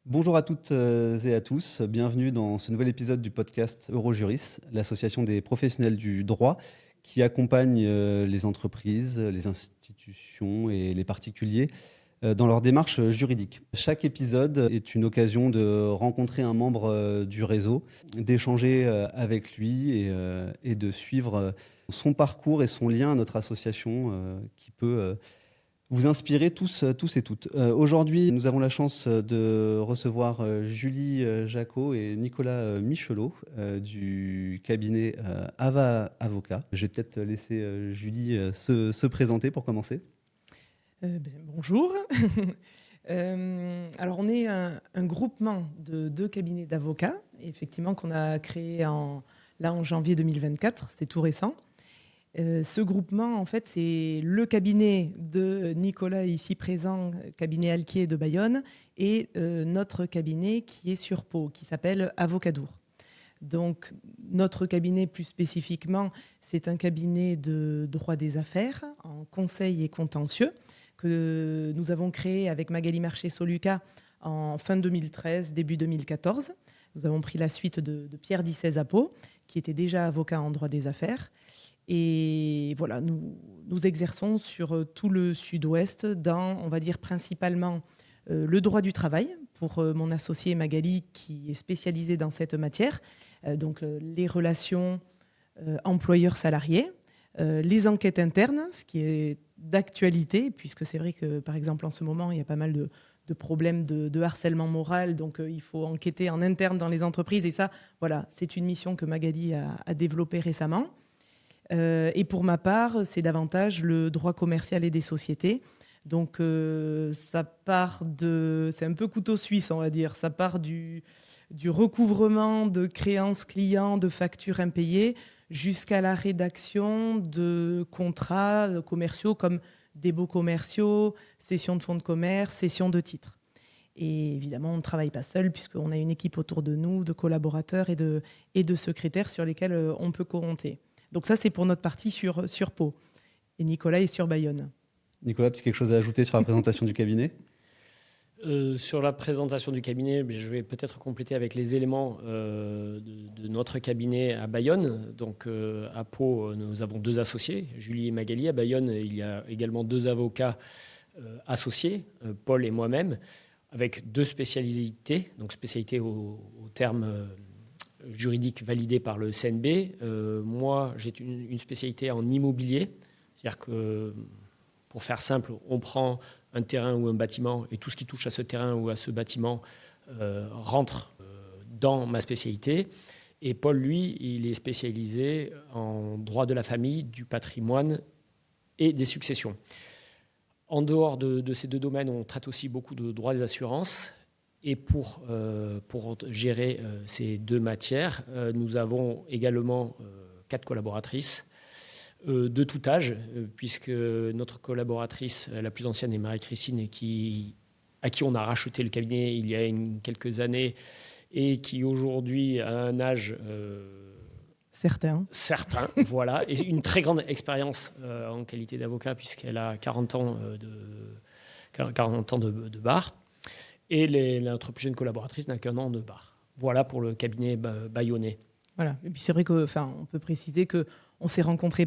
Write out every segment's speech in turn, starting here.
Bonjour à toutes et à tous, bienvenue dans ce nouvel épisode du podcast Eurojuris, l'association des professionnels du droit qui accompagne les entreprises, les institutions et les particuliers dans leur démarche juridique. Chaque épisode est une occasion de rencontrer un membre du réseau, d'échanger avec lui et de suivre son parcours et son lien à notre association qui peut vous inspirer tous et toutes. Aujourd'hui, nous avons la chance de recevoir Julie Jacot et Nicolas Michelot du cabinet Ava Avocat. Je vais peut-être laisser Julie se présenter pour commencer. Bonjour. Alors, on est un groupement de deux cabinets d'avocats, effectivement, qu'on a créé en janvier 2024, c'est tout récent. Ce groupement, en fait, c'est le cabinet de Nicolas, ici présent, cabinet Alquier de Bayonne, et notre cabinet qui est sur Pau, qui s'appelle Avocadour. Donc, notre cabinet, plus spécifiquement, c'est un cabinet de droit des affaires, en conseil et contentieux, que nous avons créé avec Magali Marché-Soluca en fin 2013, début 2014. Nous avons pris la suite de Pierre Dissez à Pau, qui était déjà avocat en droit des affaires. Et voilà, nous exerçons sur tout le sud-ouest dans, on va dire, principalement le droit du travail, pour mon associé Magali, qui est spécialisée dans cette matière, donc les relations employeurs-salariés, les enquêtes internes, ce qui est d'actualité, puisque c'est vrai que, par exemple, en ce moment, il y a pas mal de problèmes de harcèlement moral, donc il faut enquêter en interne dans les entreprises, et ça, voilà, c'est une mission que Magali a développée récemment. Et pour ma part, c'est davantage le droit commercial et des sociétés. Donc, ça part c'est un peu couteau suisse, on va dire. Ça part du recouvrement de créances clients, de factures impayées, jusqu'à la rédaction de contrats commerciaux comme débaux commerciaux, cession de fonds de commerce, cession de titres. Et évidemment, on ne travaille pas seul puisqu'on a une équipe autour de nous, de collaborateurs et de secrétaires sur lesquels on peut compter. Donc ça, c'est pour notre partie sur Pau. Et Nicolas est sur Bayonne. Nicolas, tu as quelque chose à ajouter sur la présentation du cabinet ? Sur la présentation du cabinet, je vais peut-être compléter avec les éléments de notre cabinet à Bayonne. Donc à Pau, nous avons deux associés, Julie et Magali. À Bayonne, il y a également deux avocats associés, Paul et moi-même, avec deux spécialités. Donc spécialité au terme juridique validé par le CNB. Moi, j'ai une spécialité en immobilier. C'est-à-dire que, pour faire simple, on prend un terrain ou un bâtiment et tout ce qui touche à ce terrain ou à ce bâtiment rentre dans ma spécialité. Et Paul, lui, il est spécialisé en droit de la famille, du patrimoine et des successions. En dehors de ces deux domaines, on traite aussi beaucoup de droit des assurances. Et pour gérer ces deux matières, nous avons également 4 collaboratrices de tout âge, puisque notre collaboratrice la plus ancienne est Marie-Christine, à qui on a racheté le cabinet il y a quelques années et qui aujourd'hui a un âge certain, voilà, et une très grande expérience en qualité d'avocat, puisqu'elle a 40 ans de bar. Et notre plus jeune collaboratrice n'a qu'1 an de bar. Voilà pour le cabinet bayonnais. Voilà. Et puis c'est vrai qu'on peut préciser qu'on s'est rencontrés,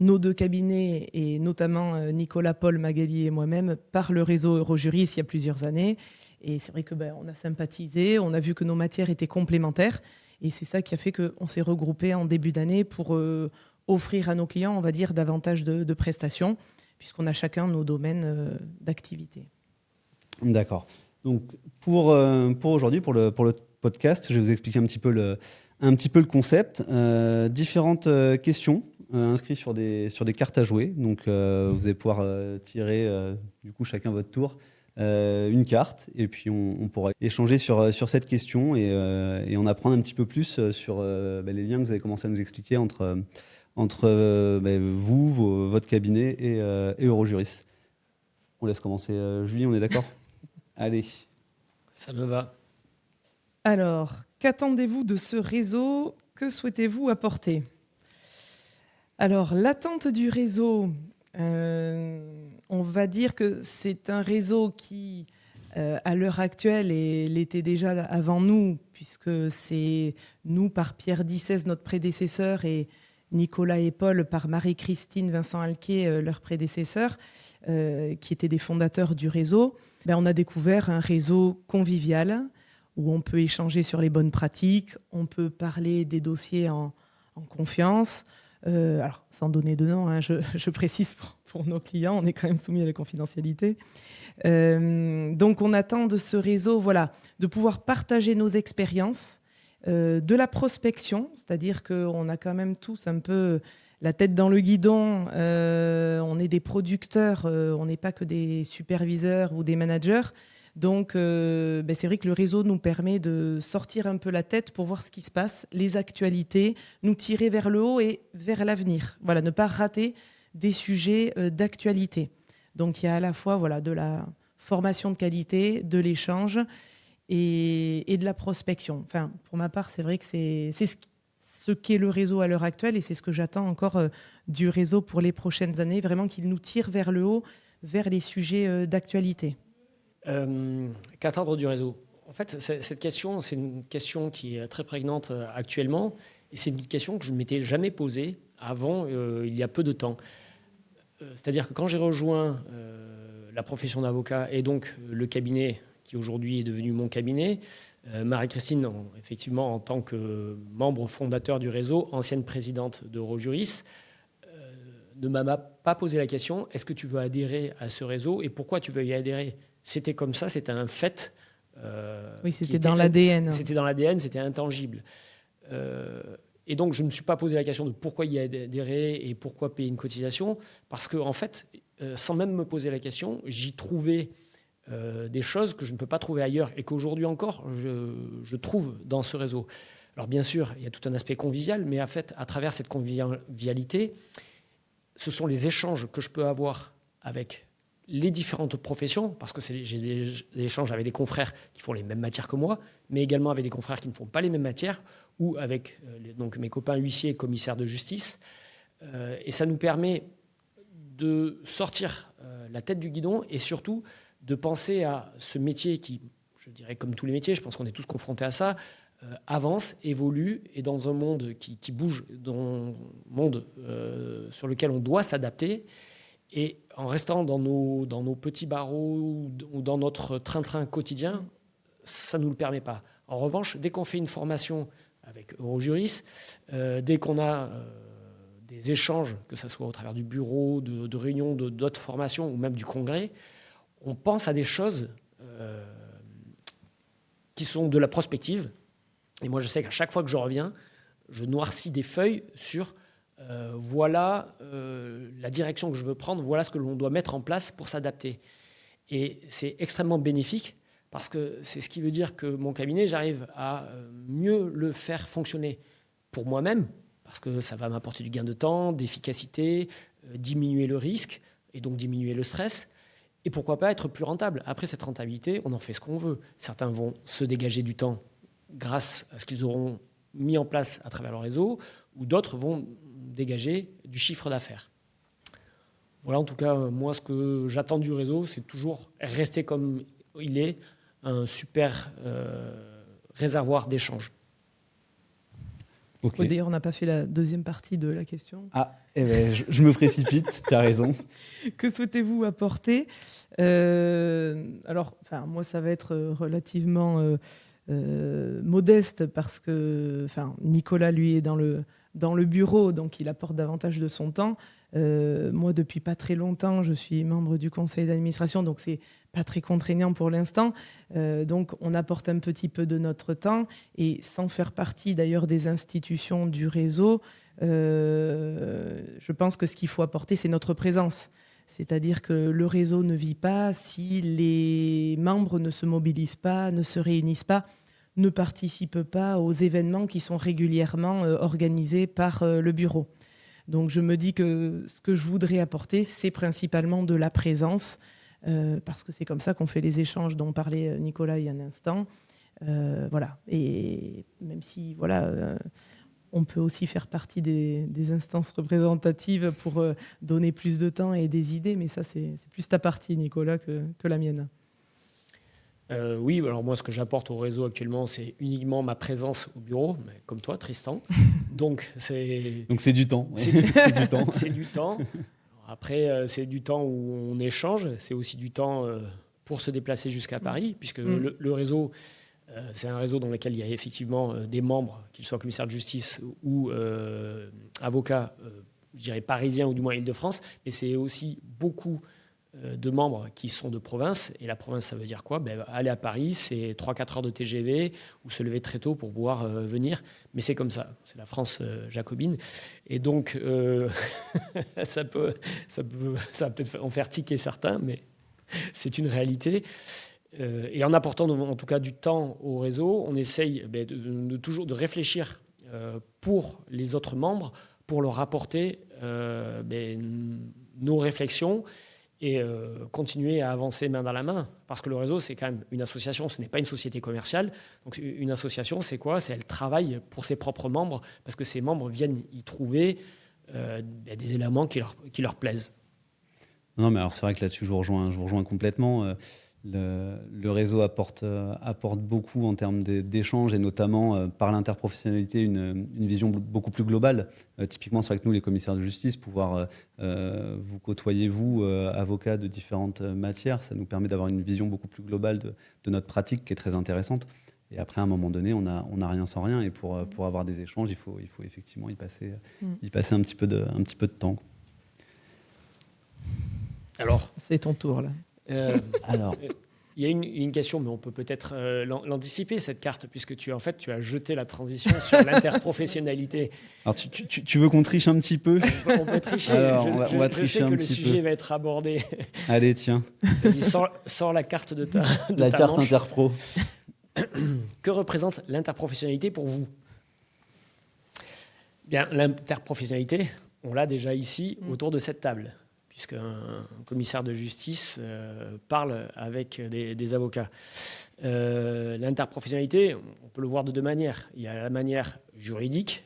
nos deux cabinets, et notamment Nicolas, Paul, Magali et moi-même, par le réseau Eurojuris il y a plusieurs années. Et c'est vrai qu'on a sympathisé, on a vu que nos matières étaient complémentaires. Et c'est ça qui a fait qu'on s'est regroupés en début d'année pour offrir à nos clients, on va dire, davantage de prestations, puisqu'on a chacun nos domaines d'activité. D'accord. Donc, pour aujourd'hui, pour le podcast, je vais vous expliquer un petit peu le concept. Différentes questions inscrites sur des cartes à jouer. Donc, vous allez pouvoir tirer, du coup, chacun votre tour, une carte. Et puis, on pourra échanger sur cette question et en apprendre un petit peu plus sur les liens que vous avez commencé à nous expliquer entre vous, votre cabinet et Eurojuris. On laisse commencer Julie, on est d'accord ? Allez. Ça me va. Alors, qu'attendez-vous de ce réseau ? Que souhaitez-vous apporter ? Alors, l'attente du réseau, on va dire que c'est un réseau qui à l'heure actuelle, et l'était déjà avant nous, puisque c'est nous par Pierre Dissès, notre prédécesseur, et Nicolas et Paul par Marie-Christine Vincent Alquier, leur prédécesseur, qui étaient des fondateurs du réseau. On a découvert un réseau convivial où on peut échanger sur les bonnes pratiques, on peut parler des dossiers en confiance. Alors, sans donner de nom, hein, je précise pour nos clients, on est quand même soumis à la confidentialité. Donc, on attend de ce réseau, de pouvoir partager nos expériences, de la prospection, c'est-à-dire qu'on a quand même tous un peu la tête dans le guidon. On est des producteurs, on n'est pas que des superviseurs ou des managers. Donc, c'est vrai que le réseau nous permet de sortir un peu la tête pour voir ce qui se passe, les actualités, nous tirer vers le haut et vers l'avenir. Ne pas rater des sujets d'actualité. Donc, il y a à la fois de la formation de qualité, de l'échange et de la prospection. Enfin, pour ma part, c'est vrai que c'est ce qu'est le réseau à l'heure actuelle et c'est ce que j'attends encore du réseau pour les prochaines années, vraiment qu'il nous tire vers le haut, vers les sujets d'actualité. Qu'attendre du réseau ? En fait, cette question, c'est une question qui est très prégnante actuellement et c'est une question que je ne m'étais jamais posée avant, il y a peu de temps. C'est-à-dire que quand j'ai rejoint la profession d'avocat et donc le cabinet qui aujourd'hui est devenu mon cabinet, Marie-Christine, effectivement, en tant que membre fondateur du réseau, ancienne présidente d'Eurojuris, ne m'a pas posé la question « Est-ce que tu veux adhérer à ce réseau et pourquoi tu veux y adhérer ?» C'était comme ça, c'était un fait. Oui, c'était dans l'ADN. C'était dans l'ADN, c'était intangible. Et donc, je ne me suis pas posé la question de pourquoi y adhérer et pourquoi payer une cotisation, parce qu'en fait, sans même me poser la question, j'y trouvais des choses que je ne peux pas trouver ailleurs et qu'aujourd'hui encore, je trouve dans ce réseau. Alors bien sûr, il y a tout un aspect convivial, mais en fait, à travers cette convivialité, ce sont les échanges que je peux avoir avec les différentes professions, parce que j'ai des échanges avec des confrères qui font les mêmes matières que moi, mais également avec des confrères qui ne font pas les mêmes matières, ou avec donc mes copains huissiers et commissaires de justice. Et ça nous permet de sortir la tête du guidon et surtout de penser à ce métier qui, je dirais comme tous les métiers, je pense qu'on est tous confrontés à ça, avance, évolue, et dans un monde qui bouge, dans un monde sur lequel on doit s'adapter. Et en restant dans nos petits barreaux ou dans notre train-train quotidien, ça ne nous le permet pas. En revanche, dès qu'on fait une formation avec Eurojuris, dès qu'on a des échanges, que ce soit au travers du bureau, de réunions, d'autres formations ou même du congrès, on pense à des choses qui sont de la prospective. Et moi, je sais qu'à chaque fois que je reviens, je noircis des feuilles sur voilà la direction que je veux prendre, voilà ce que l'on doit mettre en place pour s'adapter. Et c'est extrêmement bénéfique parce que c'est ce qui veut dire que mon cabinet, j'arrive à mieux le faire fonctionner pour moi-même, parce que ça va m'apporter du gain de temps, d'efficacité, diminuer le risque et donc diminuer le stress. Et pourquoi pas être plus rentable. Après cette rentabilité, on en fait ce qu'on veut. Certains vont se dégager du temps grâce à ce qu'ils auront mis en place à travers le réseau, ou d'autres vont dégager du chiffre d'affaires. Voilà, en tout cas, moi, ce que j'attends du réseau, c'est toujours rester comme il est, un super réservoir d'échanges. Okay. D'ailleurs, on n'a pas fait la deuxième partie de la question. Ah, je me précipite, tu as raison. Que souhaitez-vous apporter ? Moi, ça va être relativement modeste parce que Nicolas, lui, est dans le bureau, donc il apporte davantage de son temps. Moi, depuis pas très longtemps, je suis membre du conseil d'administration, donc c'est pas très contraignant pour l'instant. Donc, on apporte un petit peu de notre temps et sans faire partie d'ailleurs des institutions du réseau, je pense que ce qu'il faut apporter, c'est notre présence. C'est-à-dire que le réseau ne vit pas si les membres ne se mobilisent pas, ne se réunissent pas, ne participent pas aux événements qui sont régulièrement organisés par le bureau. Donc je me dis que ce que je voudrais apporter, c'est principalement de la présence, parce que c'est comme ça qu'on fait les échanges dont parlait Nicolas il y a un instant. Voilà. Et même si on peut aussi faire partie des instances représentatives pour donner plus de temps et des idées, mais ça c'est plus ta partie, Nicolas, que la mienne. Oui, alors moi, ce que j'apporte au réseau actuellement, c'est uniquement ma présence au bureau, mais comme toi, Tristan. Donc, c'est du temps. c'est C'est du temps. c'est du temps. Après, c'est du temps où on échange. C'est aussi du temps pour se déplacer jusqu'à Paris, puisque le réseau, c'est un réseau dans lequel il y a effectivement des membres, qu'ils soient commissaires de justice ou avocats, je dirais parisiens ou du moins Île-de-France, mais c'est aussi beaucoup de membres qui sont de province. Et la province, ça veut dire quoi ? Aller à Paris, c'est 3-4 heures de TGV ou se lever très tôt pour pouvoir venir. Mais c'est comme ça. C'est la France jacobine. Et donc, ça va peut-être en faire tiquer certains, mais c'est une réalité. Et en apportant en tout cas du temps au réseau, on essaye toujours de réfléchir pour les autres membres, pour leur apporter nos réflexions et continuer à avancer main dans la main. Parce que le réseau, c'est quand même une association, ce n'est pas une société commerciale. Donc une association, c'est quoi ? C'est elle travaille pour ses propres membres, parce que ses membres viennent y trouver des éléments qui leur plaisent. Non, mais alors c'est vrai que là-dessus, je vous rejoins complètement. Le réseau apporte beaucoup en termes d'échanges et notamment par l'interprofessionnalité une vision beaucoup plus globale. Typiquement, c'est vrai que nous, les commissaires de justice, pouvoir vous côtoyer, vous, avocats de différentes matières, ça nous permet d'avoir une vision beaucoup plus globale de notre pratique qui est très intéressante. Et après, à un moment donné, on n'a rien sans rien. Et pour avoir des échanges, il faut effectivement y passer un petit peu de temps. Alors, c'est ton tour là. Alors, il y a une question, mais on peut peut-être l'anticiper, cette carte, puisque tu as jeté la transition sur l'interprofessionnalité. Alors, tu veux qu'on triche un petit peu ? On peut tricher. Alors, on va tricher un petit peu. Je sais que le sujet va être abordé. Allez, tiens. Vas-y, sors la carte de ta La carte manche. Interpro. Que représente l'interprofessionnalité pour vous ? Bien, l'interprofessionnalité, on l'a déjà ici, autour de cette table, puisqu'un commissaire de justice parle avec des avocats. L'interprofessionnalité, on peut le voir de deux manières. Il y a la manière juridique,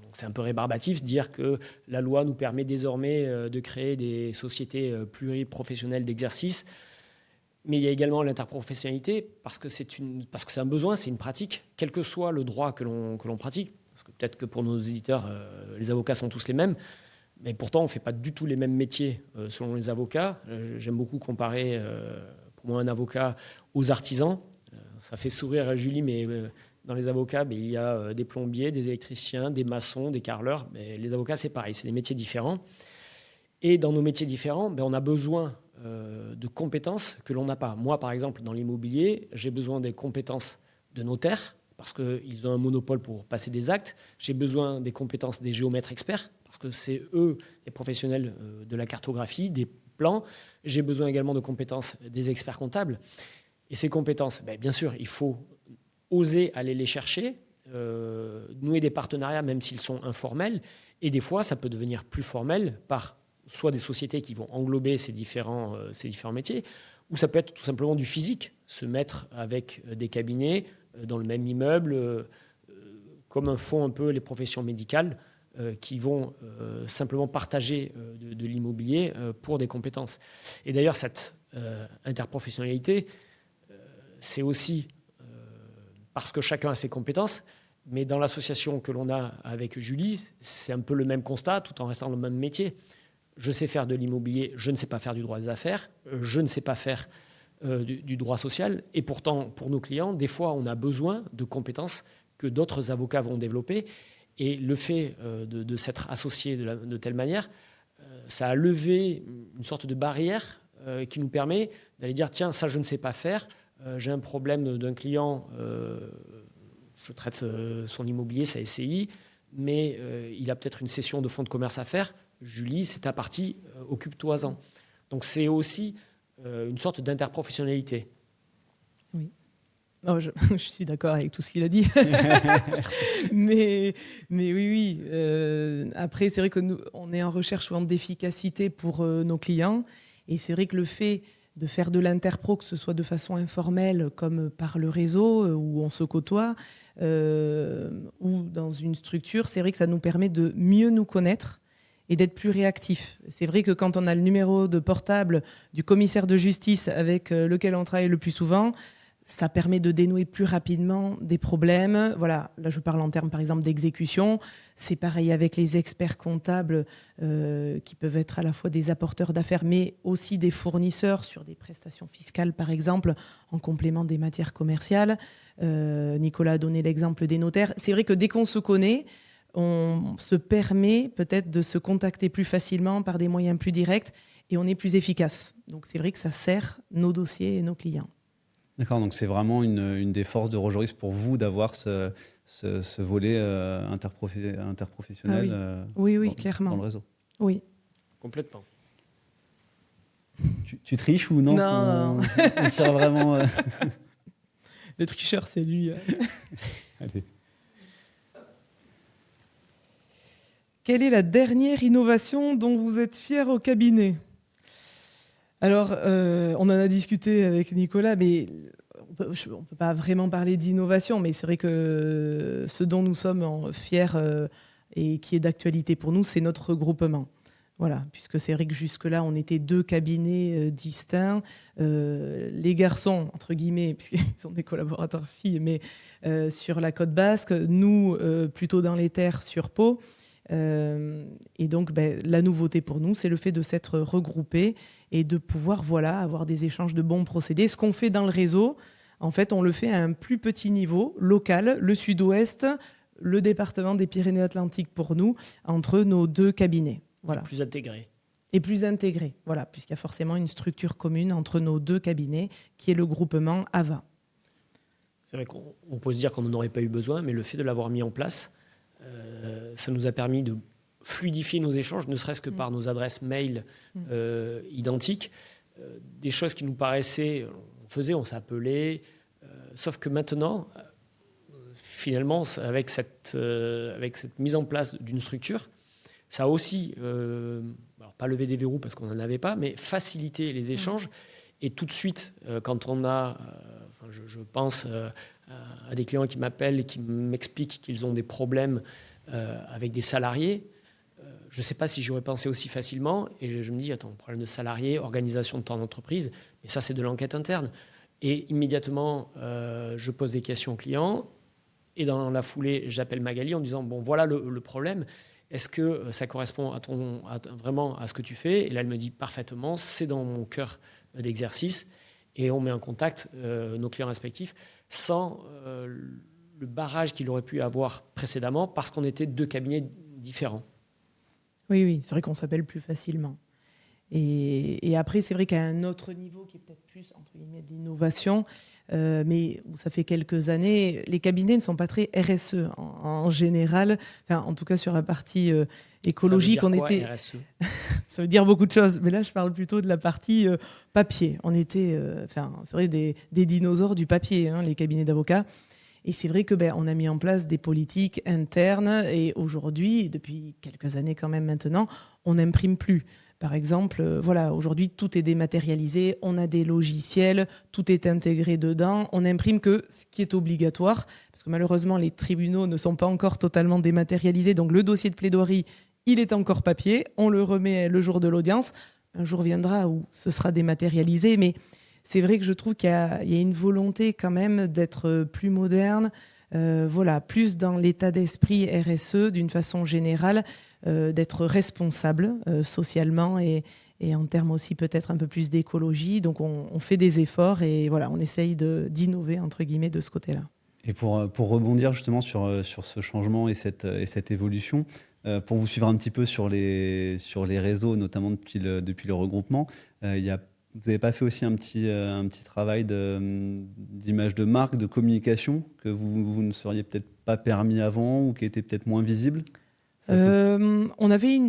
donc c'est un peu rébarbatif, dire que la loi nous permet désormais de créer des sociétés pluriprofessionnelles d'exercice. Mais il y a également l'interprofessionnalité parce que c'est un besoin, c'est une pratique, quel que soit le droit que l'on pratique. Parce que peut-être que pour nos éditeurs, les avocats sont tous les mêmes. Mais pourtant, on ne fait pas du tout les mêmes métiers selon les avocats. J'aime beaucoup comparer, pour moi, un avocat aux artisans. Ça fait sourire Julie, mais dans les avocats, il y a des plombiers, des électriciens, des maçons, des carreleurs. Mais les avocats, c'est pareil, c'est des métiers différents. Et dans nos métiers différents, on a besoin de compétences que l'on n'a pas. Moi, par exemple, dans l'immobilier, j'ai besoin des compétences de notaire, parce qu'ils ont un monopole pour passer des actes. J'ai besoin des compétences des géomètres experts, parce que c'est eux les professionnels de la cartographie, des plans. J'ai besoin également de compétences des experts comptables. Et ces compétences, bien sûr, il faut oser aller les chercher, nouer des partenariats, même s'ils sont informels. Et des fois, ça peut devenir plus formel par soit des sociétés qui vont englober ces différents métiers, ou ça peut être tout simplement du physique, se mettre avec des cabinets dans le même immeuble, comme font un peu les professions médicales, qui vont simplement partager de l'immobilier pour des compétences. Et d'ailleurs, cette interprofessionnalité, c'est aussi parce que chacun a ses compétences, mais dans l'association que l'on a avec Julie, c'est un peu le même constat, tout en restant dans le même métier. Je sais faire de l'immobilier, je ne sais pas faire du droit des affaires, je ne sais pas faire du droit social. Et pourtant, pour nos clients, des fois, on a besoin de compétences que d'autres avocats vont développer. Et le fait de s'être associé de telle manière, ça a levé une sorte de barrière qui nous permet d'aller dire, tiens, ça, je ne sais pas faire. J'ai un problème d'un client, je traite son immobilier, sa SCI, mais il a peut-être une cession de fonds de commerce à faire. Julie, c'est ta partie, occupe-toi-en. Donc c'est aussi une sorte d'interprofessionnalité. Oui. Oh, je suis d'accord avec tout ce qu'il a dit. mais oui. Après, c'est vrai que nous, on est en recherche souvent d'efficacité pour nos clients. Et c'est vrai que le fait de faire de l'interpro, que ce soit de façon informelle, comme par le réseau, où on se côtoie, ou dans une structure, c'est vrai que ça nous permet de mieux nous connaître et d'être plus réactif. C'est vrai que quand on a le numéro de portable du commissaire de justice avec lequel on travaille le plus souvent, ça permet de dénouer plus rapidement des problèmes. Voilà, là je parle en termes par exemple d'exécution. C'est pareil avec les experts comptables qui peuvent être à la fois des apporteurs d'affaires mais aussi des fournisseurs sur des prestations fiscales par exemple en complément des matières commerciales. Nicolas a donné l'exemple des notaires. C'est vrai que dès qu'on se connaît, on se permet peut-être de se contacter plus facilement par des moyens plus directs et on est plus efficace. Donc c'est vrai que ça sert nos dossiers et nos clients. D'accord, donc c'est vraiment une des forces d'Eurojuris pour vous d'avoir ce volet interprofessionnel oui, clairement. Dans le réseau. Oui. Complètement. Tu triches ou non? Non. On tire vraiment... Le tricheur, c'est lui. Allez. Quelle est la dernière innovation dont vous êtes fier au cabinet ? Alors, on en a discuté avec Nicolas, mais on ne peut pas vraiment parler d'innovation, mais c'est vrai que ce dont nous sommes fiers et qui est d'actualité pour nous, c'est notre regroupement. Voilà, puisque c'est vrai que jusque-là, on était 2 cabinets distincts. Les garçons, entre guillemets, puisqu'ils sont des collaborateurs filles, mais sur la côte basque, nous, plutôt dans les terres sur Pau. Et donc, la nouveauté pour nous, c'est le fait de s'être regroupés et de pouvoir avoir des échanges de bons procédés. Ce qu'on fait dans le réseau, en fait, on le fait à un plus petit niveau, local, le sud-ouest, le département des Pyrénées-Atlantiques pour nous, entre nos 2 cabinets. Voilà. Plus intégré. Et plus intégré, voilà, puisqu'il y a forcément une structure commune entre nos 2 cabinets, qui est le groupement AVA. C'est vrai qu'on peut se dire qu'on n'en aurait pas eu besoin, mais le fait de l'avoir mis en place, ça nous a permis de fluidifier nos échanges, ne serait-ce que par nos adresses mail identiques. Des choses qui nous paraissaient, on s'appelait, sauf que maintenant, finalement, avec cette mise en place d'une structure, ça a aussi, alors pas levé des verrous parce qu'on n'en avait pas, mais facilité les échanges. Et tout de suite, quand on a, je pense à des clients qui m'appellent et qui m'expliquent qu'ils ont des problèmes avec des salariés, je ne sais pas si j'aurais pensé aussi facilement. Et je me dis, attends, problème de salariés, organisation de temps d'entreprise, mais ça, c'est de l'enquête interne. Et immédiatement, je pose des questions aux clients. Et dans la foulée, j'appelle Magali en disant, bon, voilà le problème. Est-ce que ça correspond vraiment à ce que tu fais ? Et là, elle me dit parfaitement, c'est dans mon cœur d'exercice. Et on met en contact nos clients respectifs sans le barrage qu'il aurait pu avoir précédemment parce qu'on était 2 cabinets différents. Oui, c'est vrai qu'on s'appelle plus facilement. Et après, c'est vrai qu'à un autre niveau qui est peut-être plus, entre guillemets, d'innovation, mais où ça fait quelques années, les cabinets ne sont pas très RSE en général. Enfin, en tout cas, sur la partie écologique, ça veut dire on quoi, était... RSE ? Ça veut dire beaucoup de choses. Mais là, je parle plutôt de la partie papier. On était, c'est vrai, des dinosaures du papier, hein, les cabinets d'avocats. Et c'est vrai que on a mis en place des politiques internes. Et aujourd'hui, depuis quelques années quand même maintenant, on n'imprime plus. Par exemple, aujourd'hui, tout est dématérialisé, on a des logiciels, tout est intégré dedans, on n'imprime que ce qui est obligatoire, parce que malheureusement, les tribunaux ne sont pas encore totalement dématérialisés, donc le dossier de plaidoirie, il est encore papier, on le remet le jour de l'audience. Un jour viendra où ce sera dématérialisé, mais c'est vrai que je trouve qu'il y a une volonté quand même d'être plus moderne, plus dans l'état d'esprit RSE d'une façon générale, d'être responsable socialement et en termes aussi peut-être un peu plus d'écologie. Donc on fait des efforts et on essaye d'innover entre guillemets de ce côté-là. Et pour rebondir justement sur ce changement et cette évolution, pour vous suivre un petit peu sur les réseaux, notamment depuis le regroupement, vous n'avez pas fait aussi un petit travail d'image de marque, de communication que vous ne seriez peut-être pas permis avant ou qui était peut-être moins visible ? On avait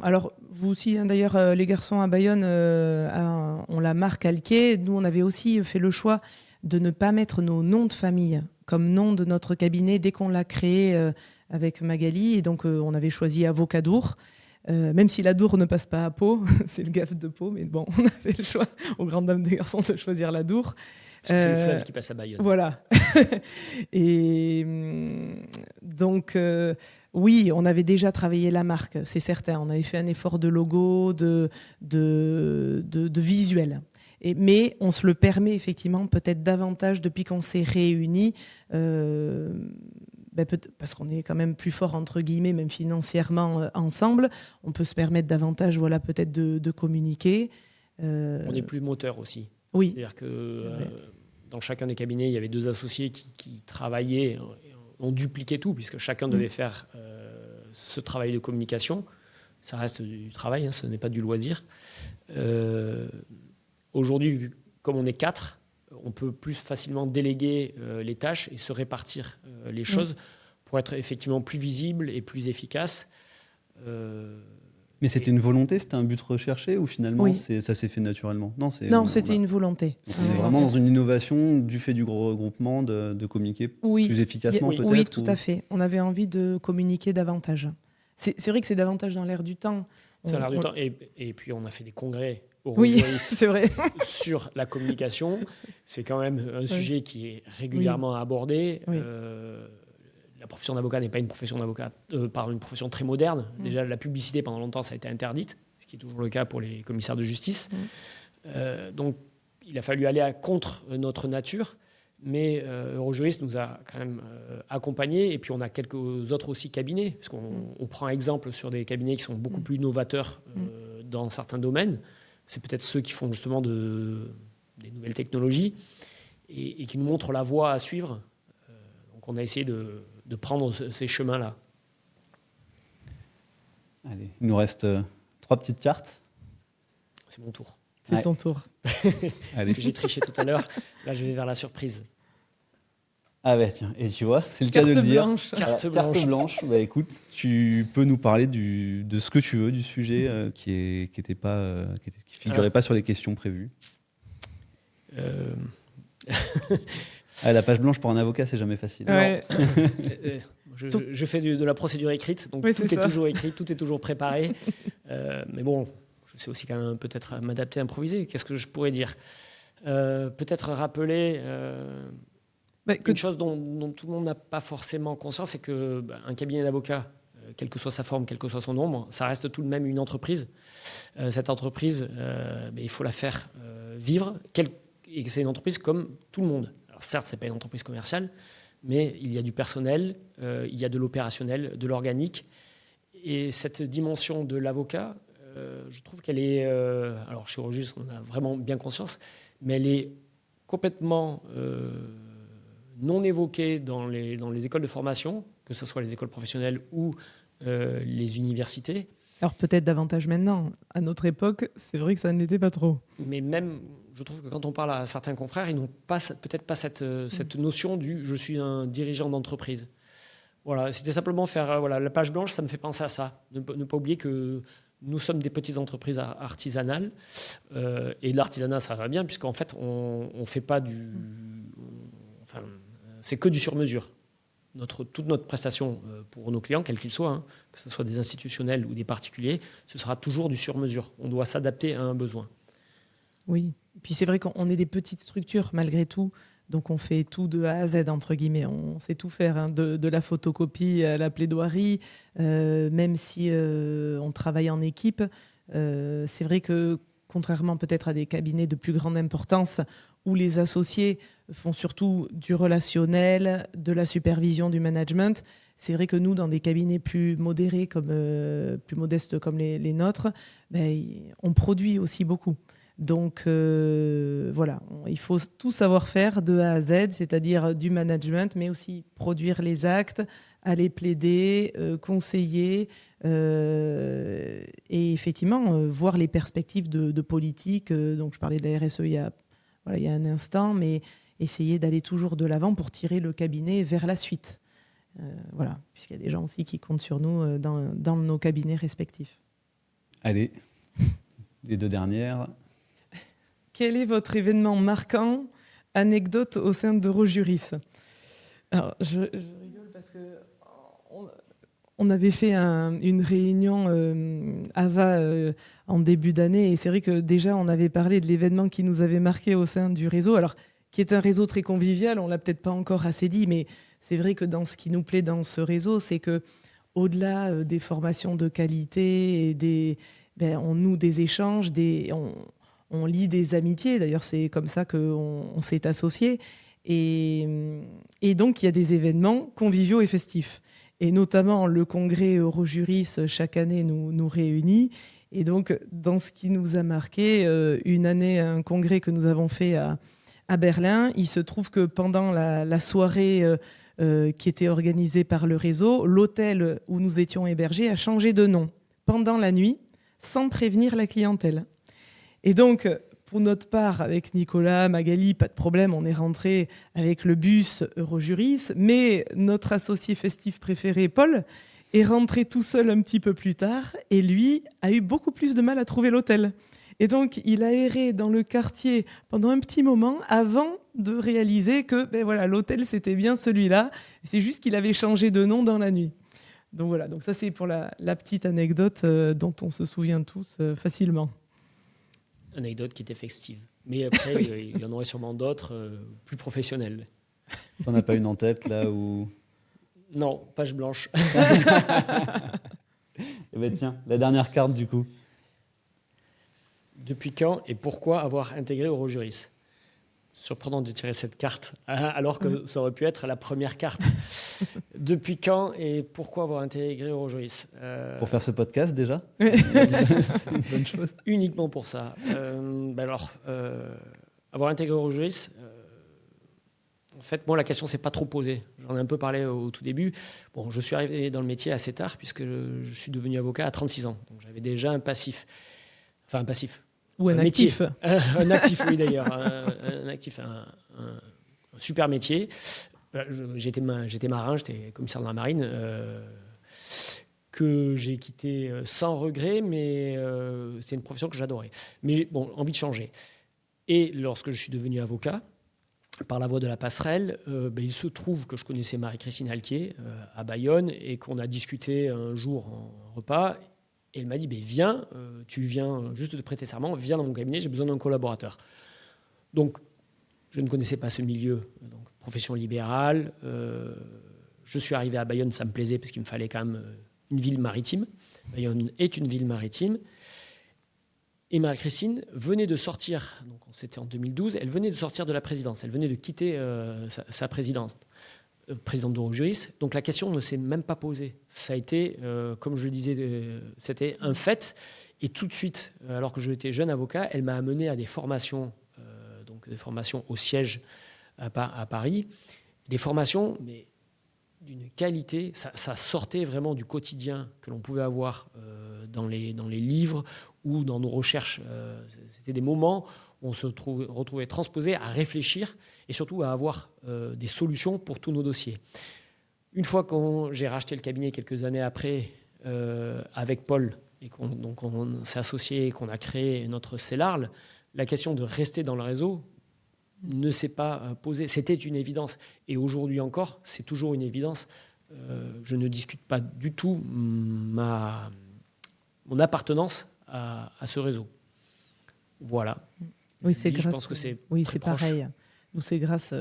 alors vous aussi, hein, d'ailleurs, les garçons à Bayonne ont la marque Alquier. Nous, on avait aussi fait le choix de ne pas mettre nos noms de famille comme nom de notre cabinet dès qu'on l'a créé avec Magali. Et donc, on avait choisi Avocadour. Même si la Dour ne passe pas à Pau, c'est le gaffe de Pau, mais bon, on a fait le choix aux grandes dames des garçons de choisir la Dour. Parce que c'est le fleuve qui passe à Bayonne. Voilà. Et donc, Oui, on avait déjà travaillé la marque, c'est certain. On avait fait un effort de logo, de visuel. Mais on se le permet effectivement peut-être davantage depuis qu'on s'est réunis, parce qu'on est quand même plus fort, entre guillemets, même financièrement ensemble. On peut se permettre davantage, voilà, peut-être de communiquer. On est plus moteur aussi. Oui. C'est-à-dire que dans chacun des cabinets, il y avait 2 associés qui travaillaient, on dupliquait tout, puisque chacun devait faire ce travail de communication. Ça reste du travail, ce n'est pas du loisir. Aujourd'hui, comme on est 4, on peut plus facilement déléguer les tâches et se répartir les choses pour être effectivement plus visible et plus efficace. Mais c'était une volonté, c'était un but recherché ou finalement ça s'est fait naturellement? Non, c'était une volonté. C'est vraiment dans une innovation du fait du gros regroupement de communiquer plus efficacement peut-être? Oui, tout à fait. On avait envie de communiquer davantage. C'est vrai que c'est davantage dans l'air du temps. C'est dans l'air du temps. Et puis on a fait des congrès c'est vrai. sur la communication. C'est quand même un sujet qui est régulièrement abordé. La profession d'avocat n'est pas une profession d'avocat, une profession très moderne. Déjà, la publicité, pendant longtemps, ça a été interdite, ce qui est toujours le cas pour les commissaires de justice. Donc, il a fallu aller contre notre nature. Mais Eurojurist nous a quand même accompagnés. Et puis, on a quelques autres aussi cabinets, parce qu'on prend exemple sur des cabinets qui sont beaucoup plus novateurs dans certains domaines. C'est peut-être ceux qui font justement des nouvelles technologies et qui nous montrent la voie à suivre. Donc, on a essayé de prendre ces chemins-là. Allez, il nous reste 3 petites cartes. C'est mon tour. C'est ton tour. Parce que j'ai triché tout à l'heure. Là, je vais vers la surprise. Ah bah tiens, et tu vois, c'est le cas de le dire. Carte blanche. Bah écoute, tu peux nous parler de ce que tu veux, du sujet qui figurait pas sur les questions prévues. La page blanche pour un avocat, c'est jamais facile. Ouais. Je fais de la procédure écrite, donc tout est toujours écrit, tout est toujours préparé. Mais bon, je sais aussi quand même peut-être m'adapter, improviser. Qu'est-ce que je pourrais dire ? Peut-être rappeler une chose dont tout le monde n'a pas forcément conscience, c'est qu'un cabinet d'avocats, quelle que soit sa forme, quel que soit son nombre, ça reste tout de même une entreprise. Cette entreprise, il faut la faire vivre. Et c'est une entreprise comme tout le monde. Alors certes, ce n'est pas une entreprise commerciale, mais il y a du personnel, il y a de l'opérationnel, de l'organique. Et cette dimension de l'avocat, je trouve qu'elle est... alors chez Eurojurist, on a vraiment bien conscience, mais elle est complètement non évoquée dans les écoles de formation, que ce soit les écoles professionnelles ou les universités. Alors peut-être davantage maintenant. À notre époque, c'est vrai que ça ne l'était pas trop. Mais même, je trouve que quand on parle à certains confrères, ils n'ont peut-être pas cette notion du « je suis un dirigeant d'entreprise ». Voilà, c'était simplement faire la page blanche, ça me fait penser à ça. Ne pas oublier que nous sommes des petites entreprises artisanales. Et l'artisanat, ça va bien, puisqu'en fait, on fait pas c'est que du sur-mesure. Toute notre prestation pour nos clients, quels qu'ils soient, que ce soit des institutionnels ou des particuliers, ce sera toujours du sur-mesure. On doit s'adapter à un besoin. Oui, puis c'est vrai qu'on est des petites structures malgré tout, donc on fait tout de A à Z, entre guillemets. On sait tout faire, de la photocopie à la plaidoirie, même si on travaille en équipe. C'est vrai que contrairement peut-être à des cabinets de plus grande importance, où les associés font surtout du relationnel, de la supervision, du management. C'est vrai que nous, dans des cabinets plus modérés, plus modestes comme les nôtres, on produit aussi beaucoup. Donc voilà, il faut tout savoir faire de A à Z, c'est-à-dire du management, mais aussi produire les actes, aller plaider, conseiller, et effectivement voir les perspectives de politique. Donc je parlais de la RSE il y a un instant, mais essayer d'aller toujours de l'avant pour tirer le cabinet vers la suite. Voilà, puisqu'il y a des gens aussi qui comptent sur nous dans nos cabinets respectifs. Allez, les 2 dernières. Quel est votre événement marquant, anecdote au sein d'Eurojurist ? Alors, je rigole parce que on avait fait une réunion AVA en début d'année, et c'est vrai que déjà on avait parlé de l'événement qui nous avait marqué au sein du réseau, alors qui est un réseau très convivial, on l'a peut-être pas encore assez dit, mais c'est vrai que dans ce qui nous plaît dans ce réseau, c'est que au-delà des formations de qualité, et on noue des échanges, on lie des amitiés. D'ailleurs, c'est comme ça qu'on s'est associés. Et donc, il y a des événements conviviaux et festifs. Et notamment, le congrès Eurojuris, chaque année, nous réunit. Et donc, dans ce qui nous a marqué, une année, un congrès que nous avons fait à Berlin, il se trouve que pendant la soirée qui était organisée par le réseau, l'hôtel où nous étions hébergés a changé de nom pendant la nuit, sans prévenir la clientèle. Et donc, pour notre part, avec Nicolas, Magali, pas de problème, on est rentré avec le bus Eurojuris, mais notre associé festif préféré, Paul, est rentré tout seul un petit peu plus tard, et lui a eu beaucoup plus de mal à trouver l'hôtel. Et donc, il a erré dans le quartier pendant un petit moment avant de réaliser que l'hôtel, c'était bien celui-là. C'est juste qu'il avait changé de nom dans la nuit. Donc voilà, donc ça c'est pour la petite anecdote dont on se souvient tous facilement. Anecdote qui était festive. Mais après, oui. Il y en aurait sûrement d'autres plus professionnelles. T'en as pas une en tête là où... Non, page blanche. Eh ben tiens, la dernière carte du coup. Depuis quand et pourquoi avoir intégré Eurojuris ? Surprenant de tirer cette carte, alors que ça aurait pu être la première carte. Depuis quand et pourquoi avoir intégré Eurojuris ? Pour faire ce podcast déjà. C'est une bonne chose. Uniquement pour ça. Avoir intégré Eurojuris, en fait, moi, la question ne s'est pas trop posée. J'en ai un peu parlé au tout début. Bon, je suis arrivé dans le métier assez tard, puisque je suis devenu avocat à 36 ans. Donc, j'avais déjà un passif. Enfin, un passif. Ou un actif. Un actif, oui, d'ailleurs. Un actif, un super métier. J'étais marin, j'étais commissaire de la marine, que j'ai quitté sans regret, mais c'est une profession que j'adorais. Mais bon, envie de changer. Et lorsque je suis devenu avocat, par la voie de la passerelle, il se trouve que je connaissais Marie-Christine Alquier à Bayonne et qu'on a discuté un jour en repas. Et elle m'a dit, viens, tu viens juste de prêter serment, viens dans mon cabinet, j'ai besoin d'un collaborateur. Donc, je ne connaissais pas ce milieu, donc profession libérale. Je suis arrivé à Bayonne, ça me plaisait parce qu'il me fallait quand même une ville maritime. Bayonne est une ville maritime. Et Marie-Christine venait de sortir, donc c'était en 2012, elle venait de sortir de la présidence, elle venait de quitter sa présidence. Présidente d'Eurojuris. Donc la question ne s'est même pas posée. Ça a été, comme je le disais, c'était un fait. Et tout de suite, alors que j'étais jeune avocat, elle m'a amené à des formations, donc des formations au siège à Paris. Des formations, mais d'une qualité, ça sortait vraiment du quotidien que l'on pouvait avoir dans les livres ou dans nos recherches. C'était des moments où on se retrouvait transposé à réfléchir et surtout à avoir des solutions pour tous nos dossiers. Une fois que j'ai racheté le cabinet quelques années après avec Paul et qu'on s'est associé et qu'on a créé notre CELARL, la question de rester dans le réseau ne s'est pas posée. C'était une évidence. Et aujourd'hui encore, c'est toujours une évidence. Je ne discute pas du tout mon appartenance à ce réseau. Voilà. Oui, c'est grâce. Je pense que c'est pareil. Nous, c'est grâce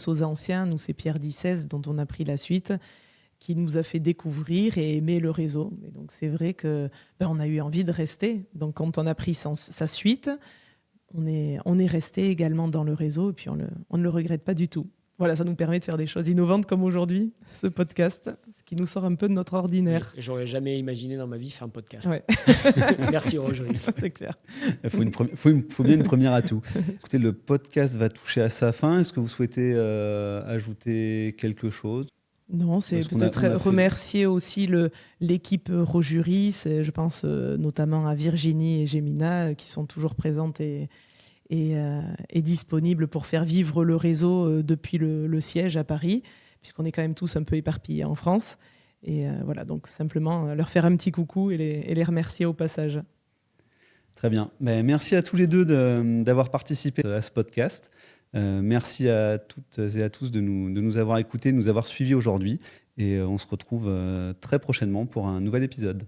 aux anciens. Nous, c'est Pierre Dissès, dont on a pris la suite, qui nous a fait découvrir et aimer le réseau. Et donc, c'est vrai que on a eu envie de rester. Donc, quand on a pris sa suite, on est resté également dans le réseau et puis on ne le regrette pas du tout. Voilà, ça nous permet de faire des choses innovantes comme aujourd'hui, ce podcast, ce qui nous sort un peu de notre ordinaire. Oui, j'aurais jamais imaginé dans ma vie faire un podcast. Ouais. Merci Eurojuris. C'est clair. Il faut bien une première atout. Écoutez, le podcast va toucher à sa fin. Est-ce que vous souhaitez ajouter quelque chose ? Non, c'est peut-être remercier aussi l'équipe Eurojuris. Je pense notamment à Virginie et Gémina qui sont toujours présentes et disponibles pour faire vivre le réseau depuis le siège à Paris, puisqu'on est quand même tous un peu éparpillés en France. Et voilà, donc simplement leur faire un petit coucou et les remercier au passage. Très bien. Merci à tous les deux d'avoir participé à ce podcast. Merci à toutes et à tous de nous avoir écoutés, de nous avoir suivis aujourd'hui. Et on se retrouve très prochainement pour un nouvel épisode.